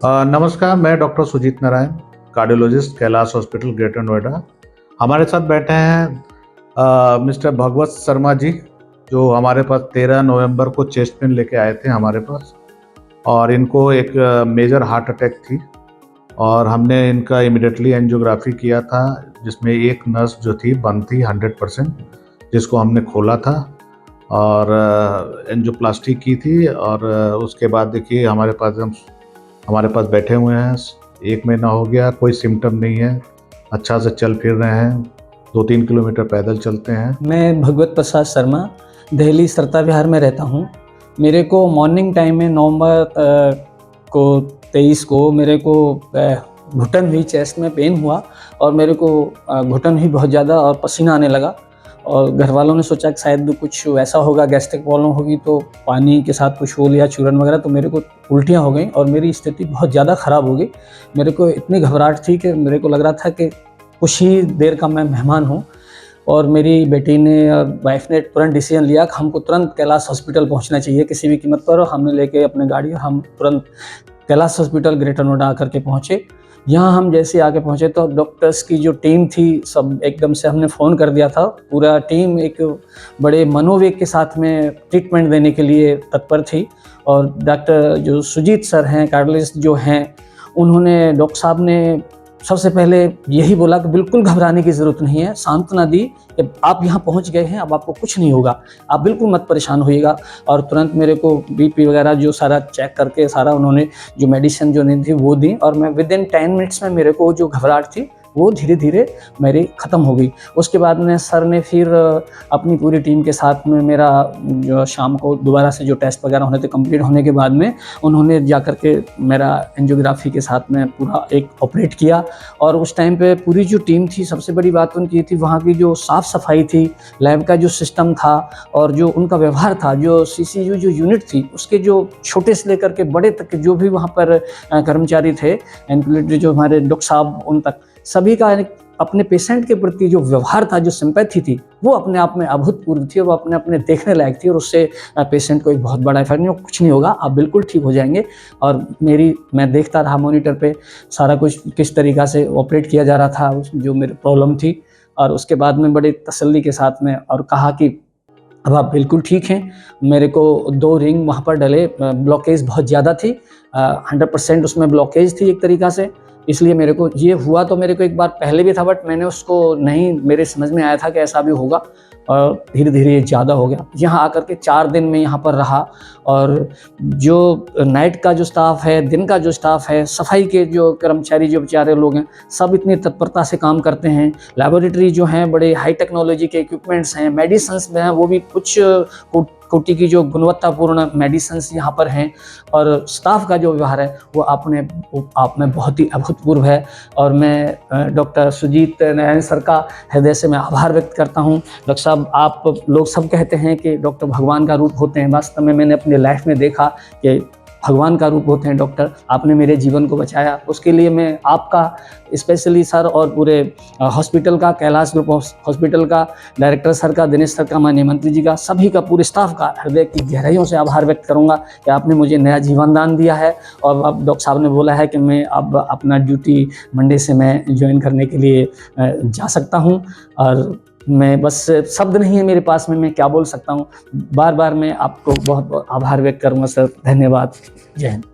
नमस्कार, मैं doctor Sujit Narayan, cardiologist, Kailash hospital, Greater Noida. हमारे साथ बैठे हैं मिस्टर भगवत शर्मा जी, जो हमारे पास 13 नवंबर को चेस्ट पेन लेके आए थे हमारे पास, और इनको एक मेजर हार्ट अटैक थी और हमने इनका इमीडिएटली एंजियोग्राफी किया था, जिसमें एक नस जो थी बंद थी 100%, जिसको हमने खोला था और एंजियोप्लास्टी की थी। और उसके बाद देखिए हमारे पास बैठे हुए हैं। 1 महीना हो गया, कोई सिम्टम नहीं है, अच्छा से चल फिर रहे हैं, 2-3 किलोमीटर पैदल चलते हैं। मैं भगवत प्रसाद शर्मा दिल्ली सरता विहार में रहता हूँ। मेरे को मॉर्निंग टाइम में नवंबर को 23 को मेरे को घुटन हुई, चेस्ट में पेन हुआ और मेरे को घुटन हुई बहुत ज़्यादा और पसीना आने लगा। और घर वालों ने सोचा कि शायद कुछ ऐसा होगा, गैस्ट्रिक प्रॉब्लम होगी, तो पानी के साथ कुछ हो लिया, चूरन वगैरह, तो मेरे को उल्टियाँ हो गई और मेरी स्थिति बहुत ज़्यादा ख़राब हो गई। मेरे को इतनी घबराहट थी कि मेरे को लग रहा था कि कुछ ही देर का मैं मेहमान हूँ। और मेरी बेटी ने और वाइफ ने तुरंत डिसीजन लिया कि हमको तुरंत कैलाश हॉस्पिटल पहुंचना चाहिए किसी भी कीमत पर। और हमने लेके अपने गाड़ी और हम तुरंत कैलाश हॉस्पिटल ग्रेटर नोएडा आकर के पहुंचे। यहाँ हम जैसे आके पहुंचे तो डॉक्टर्स की जो टीम थी, सब एकदम से हमने फ़ोन कर दिया था। पूरा टीम एक बड़े मनोवेग के साथ में ट्रीटमेंट देने के लिए तत्पर थी। और डॉक्टर जो सुजीत सर हैं, कार्डियोलॉजिस्ट जो हैं, उन्होंने, डॉक्टर साहब ने सबसे पहले यही बोला कि बिल्कुल घबराने की ज़रूरत नहीं है, सांत्वना दी कि आप यहाँ पहुँच गए हैं, अब आपको कुछ नहीं होगा, आप बिल्कुल मत परेशान होइएगा। और तुरंत मेरे को बीपी वगैरह जो सारा चेक करके सारा उन्होंने जो मेडिसिन जो नहीं थी वो दी। और मैं विदिन 10 मिनट्स में मेरे को जो घबराहट थी वो धीरे धीरे मेरी ख़त्म हो गई। उसके बाद में सर ने फिर अपनी पूरी टीम के साथ में मेरा जो शाम को दोबारा से जो टेस्ट वगैरह होने थे, कंप्लीट होने के बाद में उन्होंने जा कर के मेरा एंजियोग्राफी के साथ में पूरा एक ऑपरेट किया। और उस टाइम पे पूरी जो टीम थी, सबसे बड़ी बात उनकी थी वहाँ की जो साफ़ सफाई थी, लैब का जो सिस्टम था और जो उनका व्यवहार था, जो CCU जो यूनिट थी उसके जो छोटे से लेकर के बड़े तक जो भी वहाँ पर कर्मचारी थे, इंक्लूडिंग जो हमारे डॉक्टर साहब, उन तक सभी का अपने पेशेंट के प्रति जो व्यवहार था, जो सिंपैथी थी, वो अपने आप में अभूतपूर्व थी और वो अपने अपने देखने लायक थी। और उससे पेशेंट को एक बहुत बड़ा इफेक्ट नहीं, कुछ नहीं होगा, आप बिल्कुल ठीक हो जाएंगे। और मैं देखता रहा मॉनिटर पे सारा कुछ किस तरीक़ा से ऑपरेट किया जा रहा था, जो मेरी प्रॉब्लम थी। और उसके बाद में बड़ी तसल्ली के साथ में और कहा कि अब आप बिल्कुल ठीक हैं। मेरे को 2 रिंग वहाँ पर डले, ब्लॉकेज बहुत ज़्यादा थी, 100% उसमें ब्लॉकेज थी एक तरीक़ा से। इसलिए मेरे को ये हुआ तो मेरे को एक बार पहले भी था, बट मैंने उसको नहीं, मेरे समझ में आया था कि ऐसा भी होगा। और धीरे धीरे ये ज़्यादा हो गया। यहाँ आकर के 4 दिन में यहाँ पर रहा। और जो नाइट का जो स्टाफ है, दिन का जो स्टाफ है, सफाई के जो कर्मचारी जो बेचारे लोग हैं, सब इतनी तत्परता से काम करते हैं। लैबोरेटरी जो हैं, बड़े हाई टेक्नोलॉजी के इक्विपमेंट्स हैं, मेडिसिन्स में हैं, वो भी कुछ कोटि की जो गुणवत्तापूर्ण मेडिसिन्स यहाँ पर हैं। और स्टाफ का जो व्यवहार है वो आप में बहुत ही अभूतपूर्व है। और मैं डॉक्टर सुजीत नारायण सर का हृदय से मैं आभार व्यक्त करता हूँ। डॉक्टर साहब, आप लोग सब कहते हैं कि डॉक्टर भगवान का रूप होते हैं, वास्तव में मैंने अपनी लाइफ में देखा कि भगवान का रूप होते हैं डॉक्टर। आपने मेरे जीवन को बचाया, उसके लिए मैं आपका स्पेशली सर और पूरे हॉस्पिटल का, कैलाश ग्रुप हॉस्पिटल का डायरेक्टर सर का, दिनेश सर का, माननीय मंत्री जी का, सभी का, पूरे स्टाफ का हृदय की गहराइयों से आभार व्यक्त करूंगा कि आपने मुझे नया जीवन दान दिया है। और अब डॉक्टर साहब ने बोला है कि मैं अब अपना ड्यूटी मंडे से मैं ज्वाइन करने के लिए जा सकता हूँ। और मैं बस शब्द नहीं है मेरे पास में, मैं क्या बोल सकता हूँ। बार बार मैं आपको बहुत बहुत आभार व्यक्त करूँगा सर। धन्यवाद। जय हिंद।